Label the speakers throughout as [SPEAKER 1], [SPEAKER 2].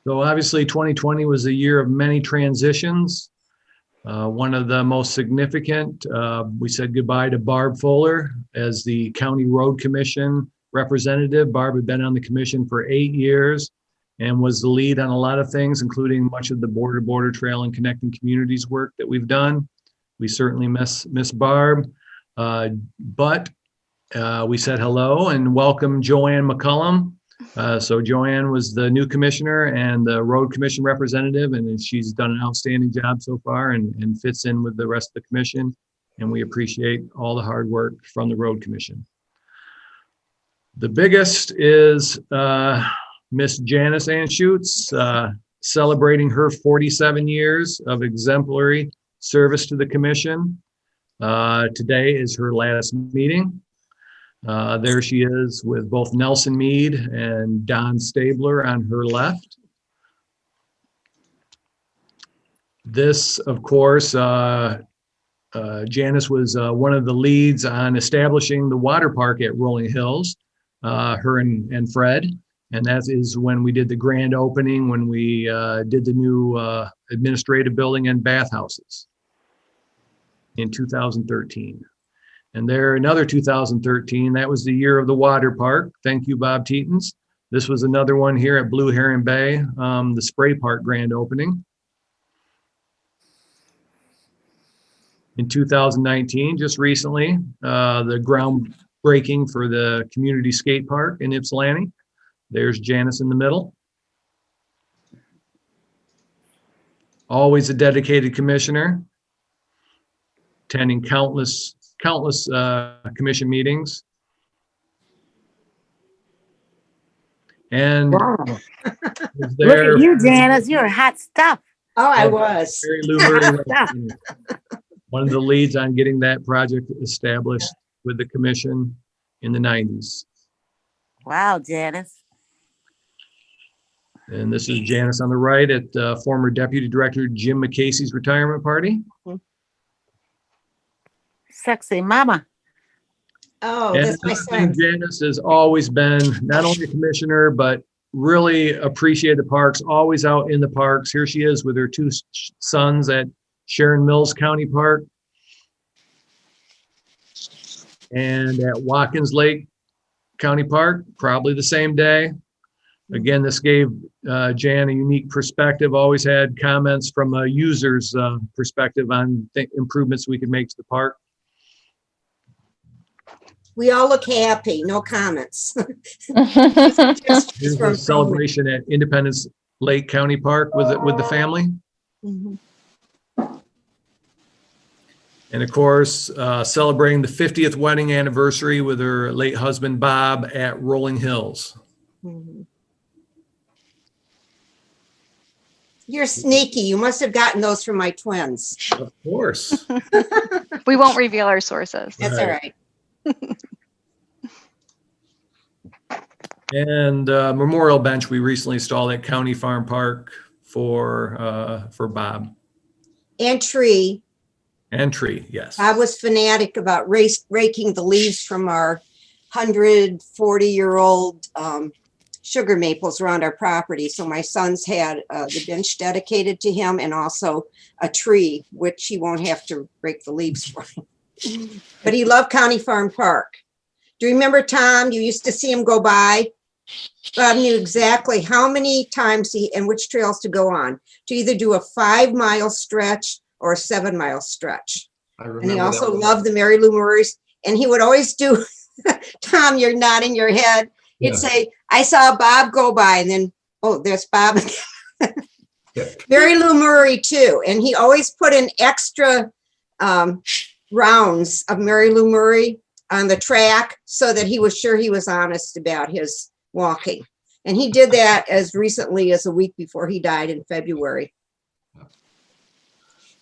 [SPEAKER 1] So obviously 2020 was a year of many transitions. One of the most significant, we said goodbye to Barb Fuller as the County Road Commission representative. Barb had been on the commission for 8 years and was the lead on a lot of things, including much of the border trail and connecting communities work that we've done. We certainly miss Barb, but we said hello and welcome Joanne McCullum. So Joanne was the new commissioner and the road commission representative, and she's done an outstanding job so far and fits in with the rest of the commission. And we appreciate all the hard work from the road commission. The biggest is Miss Janice Anschuetz, celebrating her 47 years of exemplary service to the commission. Today is her last meeting. There she is with both Nelson Mead and Don Stabler on her left. This, of course, Janice was one of the leads on establishing the water park at Rolling Hills, her and Fred. And that is when we did the grand opening, when we did the new administrative building and bathhouses in 2013. And there, another 2013, that was the year of the water park. Thank you, Bob Tetens. This was another one here at Blue Heron Bay, the spray park grand opening. In 2019, just recently, the groundbreaking for the community skate park in Ypsilanti. There's Janice in the middle. Always a dedicated commissioner, attending countless commission meetings. And
[SPEAKER 2] wow. Look at you, Janice. You're hot stuff.
[SPEAKER 3] Oh, I was.
[SPEAKER 1] Mary Lou Murray, one of the leads on getting that project established with the commission in the 90s.
[SPEAKER 2] Wow, Janice.
[SPEAKER 1] And this is Janice on the right at former Deputy Director Jim McCasey's retirement party.
[SPEAKER 2] Sexy mama.
[SPEAKER 3] Oh,
[SPEAKER 1] And
[SPEAKER 3] that's my son.
[SPEAKER 1] Janice has always been not only a commissioner, but really appreciate the parks, always out in the parks. Here she is with her two sons at Sharon Mills County Park and at Watkins Lake County Park, probably the same day. Again, this gave Jan a unique perspective, always had comments from a user's perspective on improvements we could make to the park.
[SPEAKER 3] We all look happy, no comments.
[SPEAKER 1] Here's a celebration at Independence Lake County Park with the family.
[SPEAKER 3] Mhm.
[SPEAKER 1] And of course, celebrating the 50th wedding anniversary with her late husband, Bob, at Rolling Hills.
[SPEAKER 3] Mhm. You're sneaky. You must have gotten those from my twins.
[SPEAKER 1] Of course.
[SPEAKER 4] We won't reveal our sources.
[SPEAKER 3] That's all right.
[SPEAKER 1] And memorial bench we recently installed at County Farm Park for Bob.
[SPEAKER 3] And tree.
[SPEAKER 1] And tree, yes.
[SPEAKER 3] I was fanatic about raking the leaves from our 140-year-old sugar maples around our property. So my sons had the bench dedicated to him and also a tree, which he won't have to rake the leaves from. But he loved County Farm Park. Do you remember, Tom? You used to see him go by. Bob knew exactly how many times and which trails to go on, to either do a 5-mile stretch or a 7-mile stretch. And he also loved the Mary Lou Murrays. And he would always do, Tom, you're nodding your head. He'd say, I saw Bob go by, and then, oh, there's Bob again. Mary Lou Murray too. And he always put in extra rounds of Mary Lou Murray on the track so that he was sure he was honest about his walking. And he did that as recently as a week before he died in February.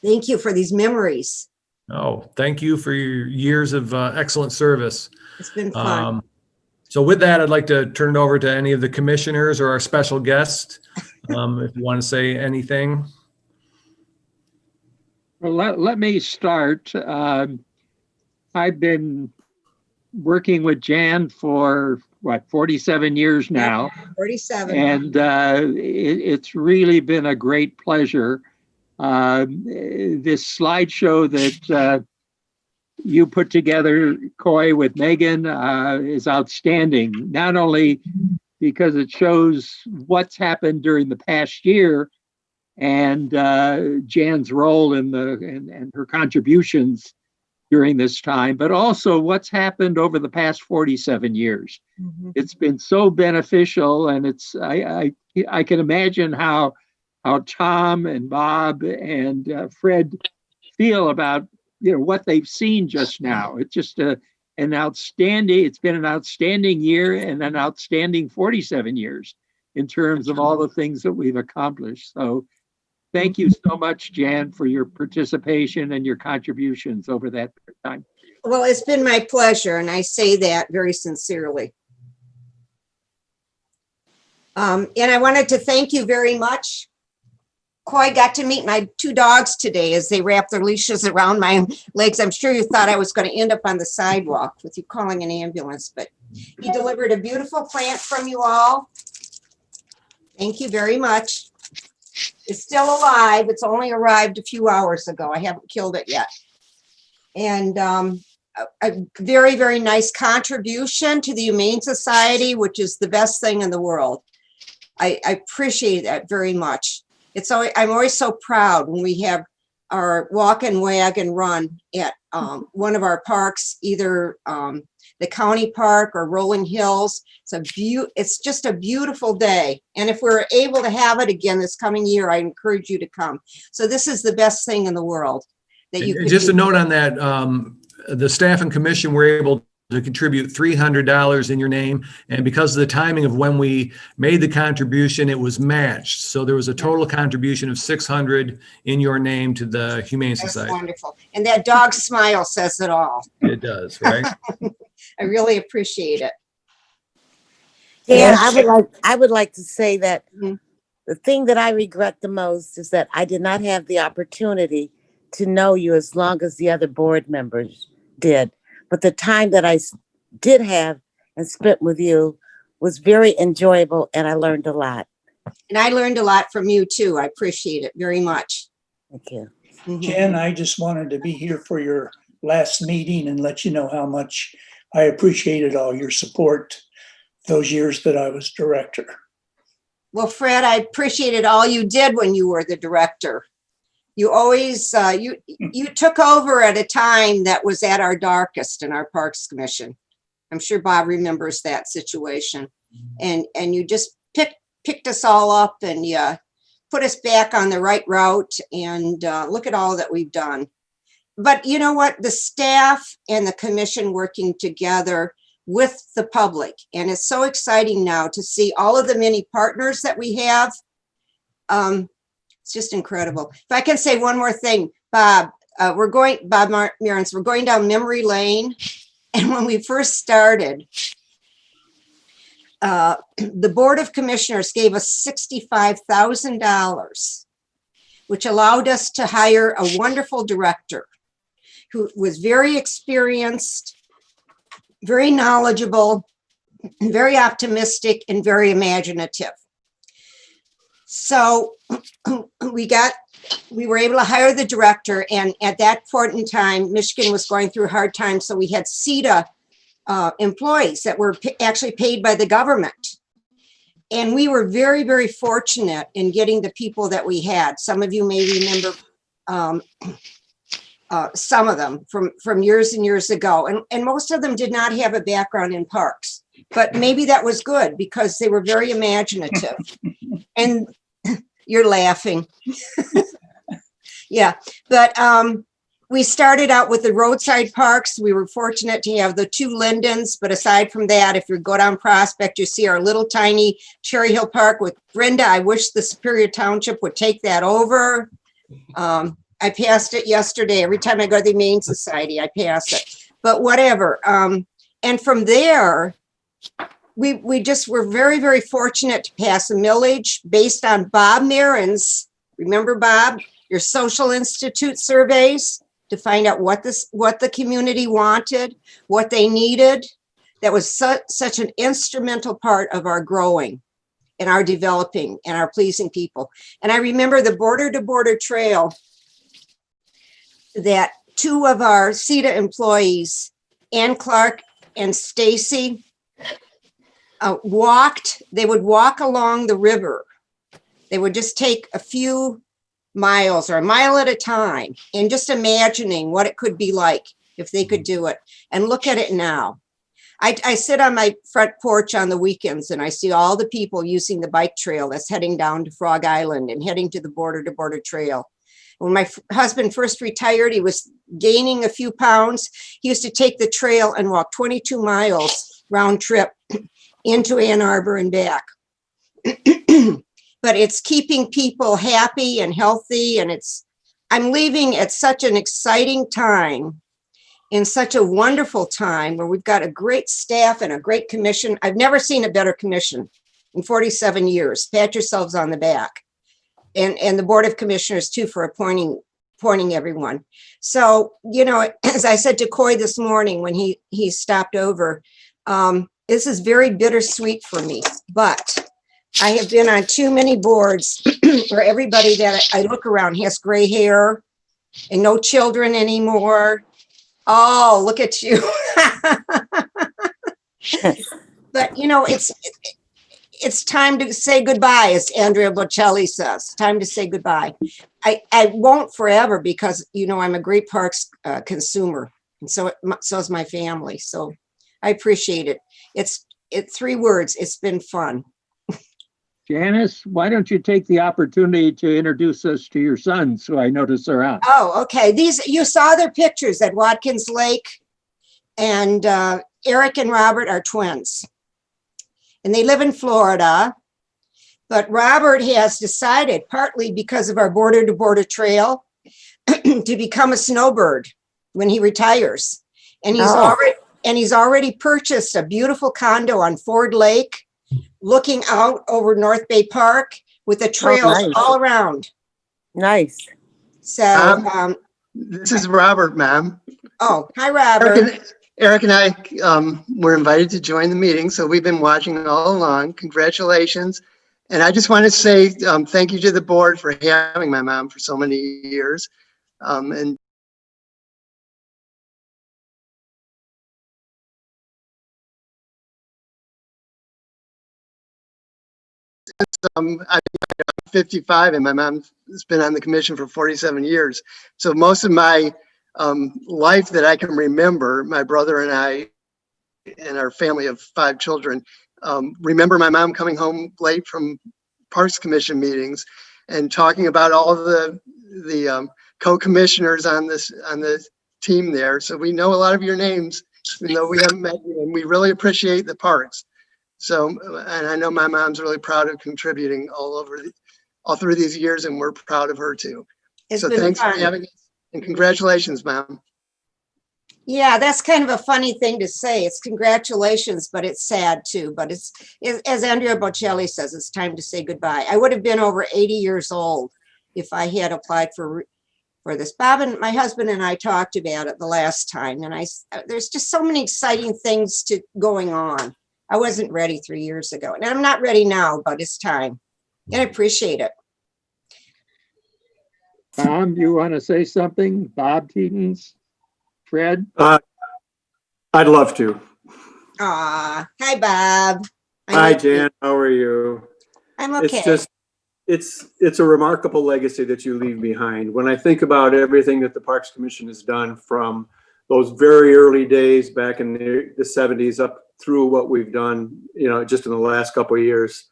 [SPEAKER 3] Thank you for these memories.
[SPEAKER 1] Oh, thank you for your years of excellent service.
[SPEAKER 3] It's been fun.
[SPEAKER 1] So with that, I'd like to turn it over to any of the commissioners or our special guest, if you want to say anything.
[SPEAKER 5] Well, let me start. I've been working with Jan for what, 47 years now.
[SPEAKER 3] 47.
[SPEAKER 5] And it's really been a great pleasure. This slideshow that you put together, Coy, with Megan, is outstanding. Not only because it shows what's happened during the past year and Jan's role in and her contributions during this time, but also what's happened over the past 47 years.
[SPEAKER 3] Mhm.
[SPEAKER 5] It's been so beneficial, and I can imagine how Tom and Bob and Fred feel about what they've seen just now. It's just it's been an outstanding year and an outstanding 47 years in terms of all the things that we've accomplished. So thank you so much, Jan, for your participation and your contributions over that time.
[SPEAKER 3] Well, it's been my pleasure, and I say that very sincerely. And I wanted to thank you very much. Coy, got to meet my 2 dogs today as they wrapped their leashes around my legs. I'm sure you thought I was going to end up on the sidewalk with you calling an ambulance, but he delivered a beautiful plant from you all. Thank you very much. It's still alive. It's only arrived a few hours ago. I haven't killed it yet. And a very, very nice contribution to the Humane Society, which is the best thing in the world. I appreciate that very much. I'm always so proud when we have our walk and wag and run at one of our parks, either the county park or Rolling Hills. It's just a beautiful day. And if we're able to have it again this coming year, I encourage you to come. So this is the best thing in the world that you can
[SPEAKER 1] Just
[SPEAKER 3] do.
[SPEAKER 1] a note on that, the staff and commission were able to contribute $300 in your name. And because of the timing of when we made the contribution, it was matched. So there was a total contribution of $600 in your name to the Humane
[SPEAKER 3] That's
[SPEAKER 1] Society.
[SPEAKER 3] wonderful. And that dog smile says it all.
[SPEAKER 1] It does, right?
[SPEAKER 3] I really appreciate it.
[SPEAKER 2] Dan, I would like to say that
[SPEAKER 3] Mhm.
[SPEAKER 2] the thing that I regret the most is that I did not have the opportunity to know you as long as the other board members did. But the time that I did have and spent with you was very enjoyable, and I learned a lot.
[SPEAKER 3] And I learned a lot from you too. I appreciate it very much.
[SPEAKER 2] Thank you.
[SPEAKER 3] Mhm.
[SPEAKER 6] Jen, I just wanted to be here for your last meeting and let you know how much I appreciated all your support those years that I was director.
[SPEAKER 3] Well, Fred, I appreciated all you did when you were the director. You always, you took over at a time that was at our darkest in our Parks Commission. I'm sure Bob remembers that situation. And you just picked us all up and you put us back on the right route, and look at all that we've done. But you know what? The staff and the commission working together with the public. And it's so exciting now to see all of the many partners that we have. It's just incredible. If I can say one more thing, Bob, Bob Mearns, we're going down memory lane. And when we first started, the Board of Commissioners gave us $65,000, which allowed us to hire a wonderful director who was very experienced, very knowledgeable, very optimistic, and very imaginative. So we were able to hire the director, and at that point in time, Michigan was going through a hard time, so we had CETA employees that were actually paid by the government. And we were very, very fortunate in getting the people that we had. Some of you may remember some of them from years and years ago. And most of them did not have a background in parks, but maybe that was good because they were very imaginative. And you're laughing. Yeah, but we started out with the roadside parks. We were fortunate to have the 2 Lindens, but aside from that, if you go down Prospect, you see our little tiny Cherry Hill Park with Brenda. I wish the Superior Township would take that over. I passed it yesterday. Every time I go to the Humane Society, I pass it. But whatever. And from there, we just were very, very fortunate to pass a millage based on Bob Mearns. Remember, Bob, your Social Institute surveys to find out what the community wanted, what they needed. that was such an instrumental part of our growing and our developing and our pleasing people. And I remember the Border to Border Trail that two of our CETA employees, Ann Clark and Stacy, they would walk along the river. They would just take a few miles or a mile at a time and just imagining what it could be like if they could do it. And look at it now. I sit on my front porch on the weekends and I see all the people using the bike trail that's heading down to Frog Island and heading to the Border Trail. When my husband first retired, he was gaining a few pounds. He used to take the trail and walk 22 miles round trip into Ann Arbor and back. But it's keeping people happy and healthy. And I'm leaving at such an exciting time, in such a wonderful time where we've got a great staff and a great commission. I've never seen a better commission in 47 years. Pat yourselves on the back. And the Board of Commissioners too for appointing everyone. So, you know, as I said to Coy this morning when he stopped over, this is very bittersweet for me, but I have been on too many boards where everybody that I look around has gray hair and no children anymore. Oh, look at you. But, you know, it's time to say goodbye, as Andrea Bocelli says. Time to say goodbye. I won't forever because, you know, I'm a great parks consumer. And so is my family. So I appreciate it. It's 3 words. It's been fun.
[SPEAKER 5] Janice, why don't you take the opportunity to introduce us to your sons who I notice are on?
[SPEAKER 3] Oh, okay. You saw their pictures at Watkins Lake, and Eric and Robert are twins. And they live in Florida. But Robert has decided, partly because of our Border to Border Trail, to become a snowbird when he retires. And he's already purchased a beautiful condo on Ford Lake, looking out over North Bay Park with the trails
[SPEAKER 2] nice.
[SPEAKER 3] all around.
[SPEAKER 2] Nice.
[SPEAKER 3] So,
[SPEAKER 7] This is Robert, ma'am.
[SPEAKER 3] oh, hi, Robert.
[SPEAKER 7] Eric and I were invited to join the meeting, so we've been watching all along. Congratulations. And I just want to say thank you to the board for having my mom for so many years. And I'm 55 and my mom's been on the commission for 47 years. So most of my life that I can remember, my brother and I and our family of 5 children, remember my mom coming home late from Parks Commission meetings and talking about all of the co-commissioners on the team there. So we know a lot of your names, even though we haven't met you, and we really appreciate the parks. So, and I know my mom's really proud of contributing all through these years, and we're proud of her too.
[SPEAKER 3] It's
[SPEAKER 7] So
[SPEAKER 3] been
[SPEAKER 7] thanks
[SPEAKER 3] fun.
[SPEAKER 7] for having us, and congratulations, Mom.
[SPEAKER 3] Yeah, that's kind of a funny thing to say. It's congratulations, but it's sad too. But it's as Andrea Bocelli says, it's time to say goodbye. I would have been over 80 years old if I had applied for this. Bob and my husband and I talked about it the last time, and there's just so many exciting things going on. I wasn't ready 3 years ago, and I'm not ready now, but it's time, and I appreciate it.
[SPEAKER 5] Tom, do you want to say something? Bob Teetons? Fred?
[SPEAKER 8] I'd love to.
[SPEAKER 3] Hi, Bob.
[SPEAKER 8] Hi, Jan. How are you?
[SPEAKER 3] I'm okay.
[SPEAKER 8] It's a remarkable legacy that you leave behind. When I think about everything that the Parks Commission has done from those very early days back in the 70s up through what we've done, you know, just in the last couple of years,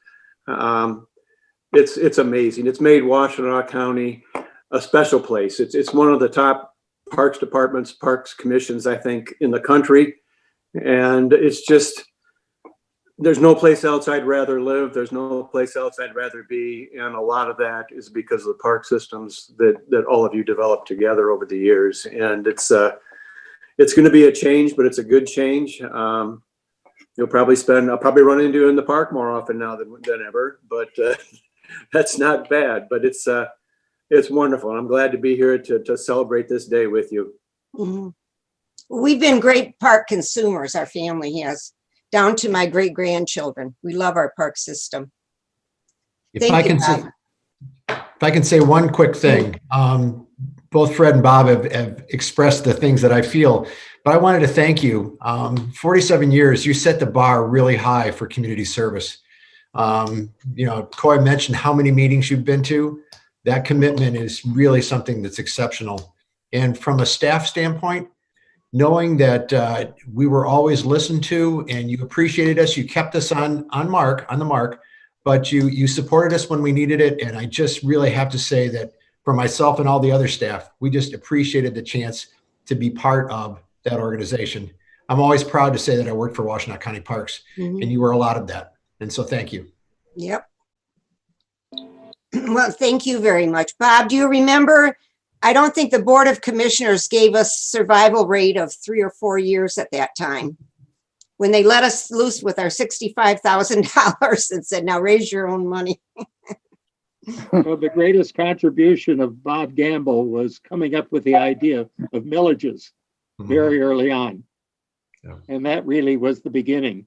[SPEAKER 8] it's amazing. It's made Washtenaw County a special place. It's one of the top parks departments, parks commissions, I think, in the country. And it's just, there's no place else I'd rather live. There's no place else I'd rather be. And a lot of that is because of the park systems that all of you developed together over the years. And it's going to be a change, but it's a good change. I'll probably run into you in the park more often now than ever, but that's not bad. But it's wonderful. I'm glad to be here to celebrate this day with you.
[SPEAKER 3] Mm-hmm. We've been great park consumers, our family has. down to my great grandchildren. We love our park system.
[SPEAKER 9] If
[SPEAKER 3] Thank
[SPEAKER 9] I
[SPEAKER 3] you,
[SPEAKER 9] can
[SPEAKER 3] Bob.
[SPEAKER 9] say, if I can say one quick thing, both Fred and Bob have expressed the things that I feel, but I wanted to thank you. 47 years, you set the bar really high for community service. Coy mentioned how many meetings you've been to. That commitment is really something that's exceptional. And from a staff standpoint, knowing that we were always listened to and you appreciated us, you kept us on the mark, but you supported us when we needed it. And I just really have to say that for myself and all the other staff, we just appreciated the chance to be part of that organization. I'm always proud to say that I worked for Washtenaw County Parks,
[SPEAKER 3] Mhm.
[SPEAKER 9] and you were a lot of that. And so thank you.
[SPEAKER 3] Yep. Well, thank you very much. Bob, do you remember? I don't think the Board of Commissioners gave us survival rate of 3 or 4 years at that time, when they let us loose with our $65,000 and said, now raise your own money.
[SPEAKER 5] Well, the greatest contribution of Bob Gamble was coming up with the idea of millages very early on.
[SPEAKER 9] Yeah.
[SPEAKER 5] And that really was the beginning.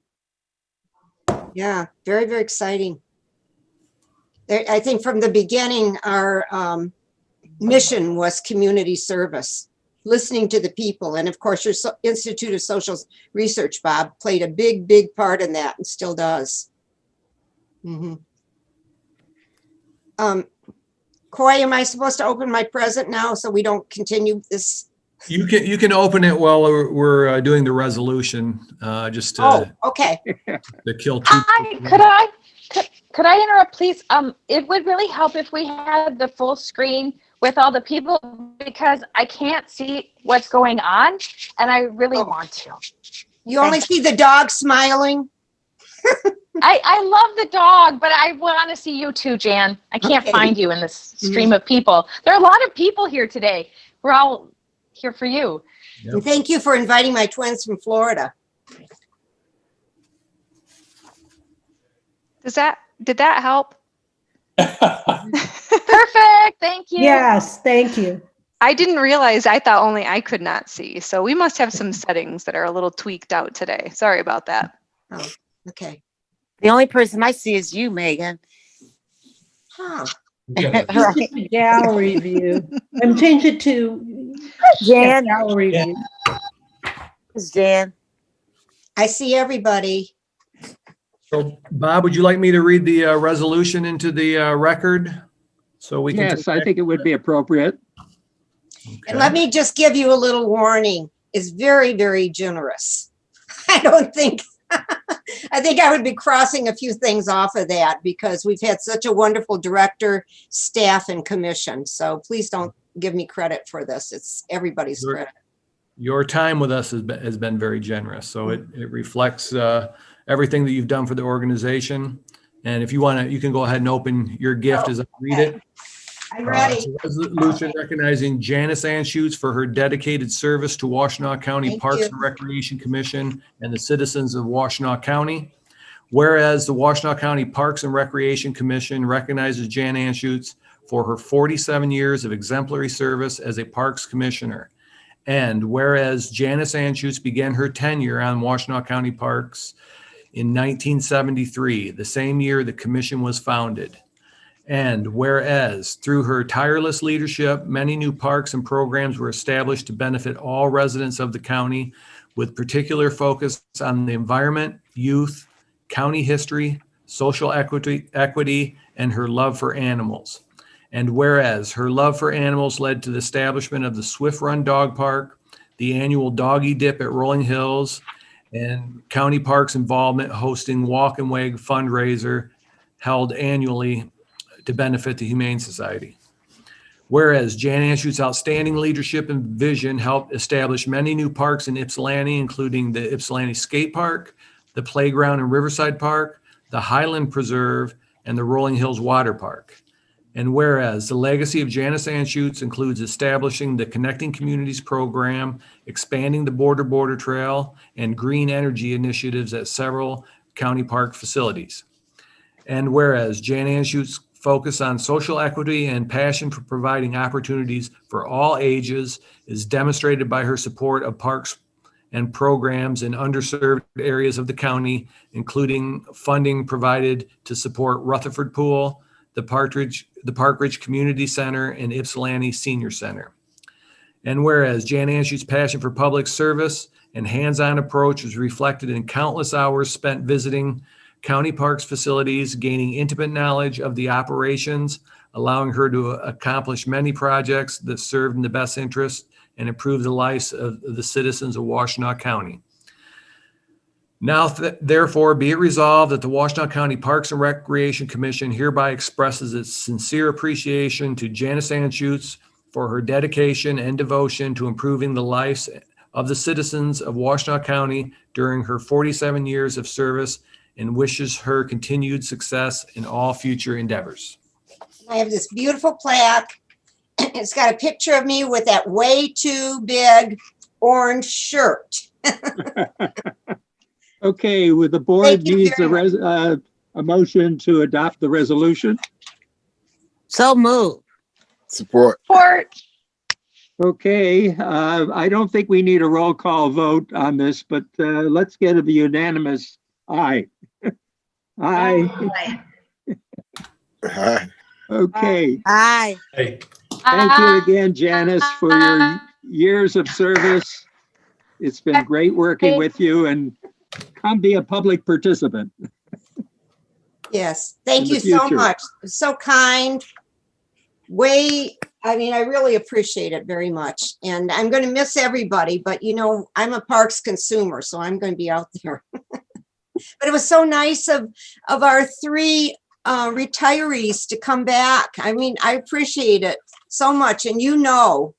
[SPEAKER 3] Yeah, very, very exciting. I think from the beginning, our mission was community service, listening to the people. And of course, your Institute of Social Research, Bob, played a big, big part in that and still does. Mhm. Coy, am I supposed to open my present now so we don't continue this?
[SPEAKER 1] You can open it while we're doing the resolution, just
[SPEAKER 3] Oh,
[SPEAKER 1] to
[SPEAKER 3] okay.
[SPEAKER 1] kill two.
[SPEAKER 4] Hi, could I interrupt, please? It would really help if we had the full screen with all the people, because I can't see what's going on and I really want to.
[SPEAKER 3] You only see the dog smiling?
[SPEAKER 4] I love the dog, but I want to see you too, Jan. I can't
[SPEAKER 3] Okay.
[SPEAKER 4] find you in this stream of people. There are a lot of people here today. We're all here for you.
[SPEAKER 1] Yep.
[SPEAKER 3] And thank you for inviting my twins from Florida.
[SPEAKER 4] Did that help? Perfect. Thank you.
[SPEAKER 10] Yes, thank you.
[SPEAKER 11] I didn't realize, I thought only I could not see. So we must have some settings that are a little tweaked out today. Sorry about that.
[SPEAKER 3] Oh, okay.
[SPEAKER 2] The only person I see is you, Megan.
[SPEAKER 3] Huh.
[SPEAKER 2] Right.
[SPEAKER 10] Just gallery view. And change it to
[SPEAKER 2] Jan,
[SPEAKER 10] gallery
[SPEAKER 6] Yeah.
[SPEAKER 10] view.
[SPEAKER 2] it's Jan.
[SPEAKER 3] I see everybody.
[SPEAKER 1] So Bob, would you like me to read the resolution into the record? So we can.
[SPEAKER 5] Yes, I think it would be appropriate.
[SPEAKER 3] And let me just give you a little warning. It's very, very generous. I don't think, I think I would be crossing a few things off of that because we've had such a wonderful director, staff, and commission. So please don't give me credit for this. It's everybody's credit.
[SPEAKER 1] Your time with us has been very generous. So it reflects everything that you've done for the organization. And if you want to, you can go ahead and open your gift as I read it.
[SPEAKER 3] I'm ready.
[SPEAKER 1] It's a resolution recognizing Janice Anschuetz for her dedicated service to Washtenaw County
[SPEAKER 3] Thank
[SPEAKER 1] Parks
[SPEAKER 3] you.
[SPEAKER 1] and Recreation Commission and the citizens of Washtenaw County. Whereas the Washtenaw County Parks and Recreation Commission recognizes Jan Anschuetz for her 47 years of exemplary service as a Parks Commissioner. And whereas Janice Anschuetz began her tenure on Washtenaw County Parks in 1973, the same year the commission was founded. And whereas through her tireless leadership, many new parks and programs were established to benefit all residents of the county, with particular focus on the environment, youth, county history, social equity, and her love for animals. And whereas her love for animals led to the establishment of the Swift Run Dog Park, the annual Doggy Dip at Rolling Hills, and County Parks involvement hosting Walk and Wag fundraiser held annually to benefit the Humane Society. Whereas Jan Anschuetz's outstanding leadership and vision helped establish many new parks in Ypsilanti, including the Ypsilanti Skate Park, the Playground and Riverside Park, the Highland Preserve, and the Rolling Hills Water Park. And whereas the legacy of Janice Anschuetz includes establishing the Connecting Communities program, expanding the Border Trail, and green energy initiatives at several county park facilities. And whereas Jan Anschuetz's focus on social equity and passion for providing opportunities for all ages is demonstrated by her support of parks and programs in underserved areas of the county, including funding provided to support Rutherford Pool, the Park Ridge Community Center, and Ypsilanti Senior Center. And whereas Jan Anschuetz's passion for public service and hands-on approach was reflected in countless hours spent visiting county parks facilities, gaining intimate knowledge of the operations, allowing her to accomplish many projects that served in the best interest and improved the lives of the citizens of Washtenaw County. Now, therefore, be it resolved that the Washtenaw County Parks and Recreation Commission hereby expresses its sincere appreciation to Janice Anschuetz for her dedication and devotion to improving the lives of the citizens of Washtenaw County during her 47 years of service, and wishes her continued success in all future endeavors.
[SPEAKER 3] I have this beautiful plaque. It's got a picture of me with that way too big orange shirt.
[SPEAKER 5] Okay, with the board
[SPEAKER 3] Thank you
[SPEAKER 5] needs
[SPEAKER 3] very
[SPEAKER 5] a motion to adopt the resolution.
[SPEAKER 2] So move.
[SPEAKER 12] Support.
[SPEAKER 4] Support.
[SPEAKER 5] Okay, I don't think we need a roll call vote on this, but let's get a unanimous aye. Aye.
[SPEAKER 12] Aye.
[SPEAKER 5] Okay,
[SPEAKER 2] Aye.
[SPEAKER 1] Hey,
[SPEAKER 5] thank you again, Janice, for your years of service. It's been great working with you, and come be a public participant.
[SPEAKER 3] Yes, thank
[SPEAKER 5] In the
[SPEAKER 3] you so
[SPEAKER 5] future.
[SPEAKER 3] much. So kind. I mean, I really appreciate it very much. And I'm going to miss everybody, but you know, I'm a parks consumer, so I'm going to be out there. But it was so nice of our three retirees to come back. I mean, I appreciate it so much. And you know,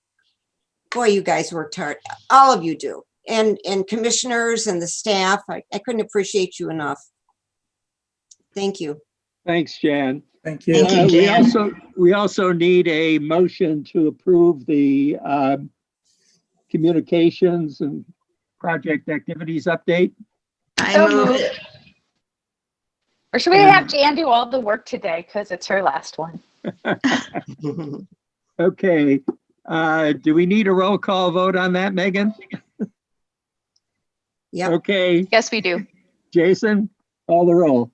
[SPEAKER 3] boy, you guys worked hard. All of you do. And commissioners and the staff, I couldn't appreciate you enough. Thank you.
[SPEAKER 5] Thanks, Jan.
[SPEAKER 6] Thank you.
[SPEAKER 5] We also need a motion to approve the communications and project activities update.
[SPEAKER 4] So moved. Or should we have Jan do all the work today because it's her last one?
[SPEAKER 5] Okay, do we need a roll call vote on that, Megan?
[SPEAKER 3] Yep.
[SPEAKER 5] Okay,
[SPEAKER 11] Yes, we do.
[SPEAKER 5] Jason, call the roll.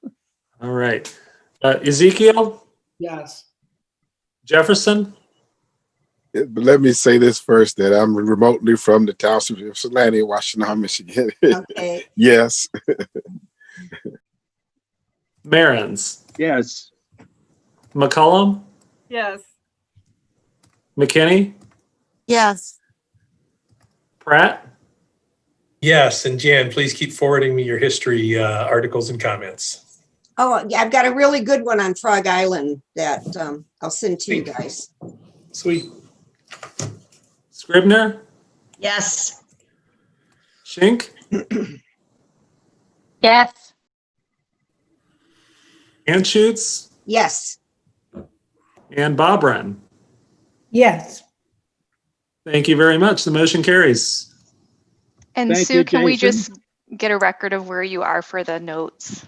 [SPEAKER 13] All right. Ezekiel,
[SPEAKER 6] Yes.
[SPEAKER 13] Jefferson,
[SPEAKER 12] But let me say this first, that I'm remotely from the township of Ypsilanti, Washtenaw, Michigan.
[SPEAKER 3] Okay.
[SPEAKER 12] Yes.
[SPEAKER 13] Marins,
[SPEAKER 5] Yes.
[SPEAKER 13] McCollum,
[SPEAKER 10] Yes.
[SPEAKER 13] McKinney,
[SPEAKER 2] Yes.
[SPEAKER 13] Pratt,
[SPEAKER 14] Yes, and Jan, please keep forwarding me your history articles and comments.
[SPEAKER 3] Oh, yeah, I've got a really good one on Frog Island that I'll send to you guys.
[SPEAKER 14] Sweet.
[SPEAKER 13] Scribner,
[SPEAKER 10] Yes.
[SPEAKER 13] Schink,
[SPEAKER 4] Yes.
[SPEAKER 13] Anschutz,
[SPEAKER 3] Yes.
[SPEAKER 13] and Bob Wren.
[SPEAKER 10] Yes.
[SPEAKER 13] Thank you very much. The motion carries.
[SPEAKER 11] And
[SPEAKER 5] Thank
[SPEAKER 11] Sue,
[SPEAKER 5] you,
[SPEAKER 11] can we
[SPEAKER 5] Jason.
[SPEAKER 11] just get a record of where you are for the notes?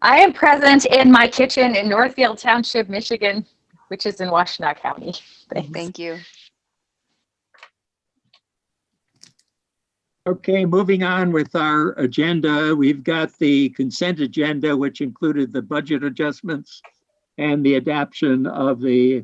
[SPEAKER 4] I am present in my kitchen in Northfield Township, Michigan, which is in Washtenaw County. Thanks.
[SPEAKER 11] Thank you.
[SPEAKER 5] Okay, moving on with our agenda, we've got the consent agenda, which included the budget adjustments and the adoption of the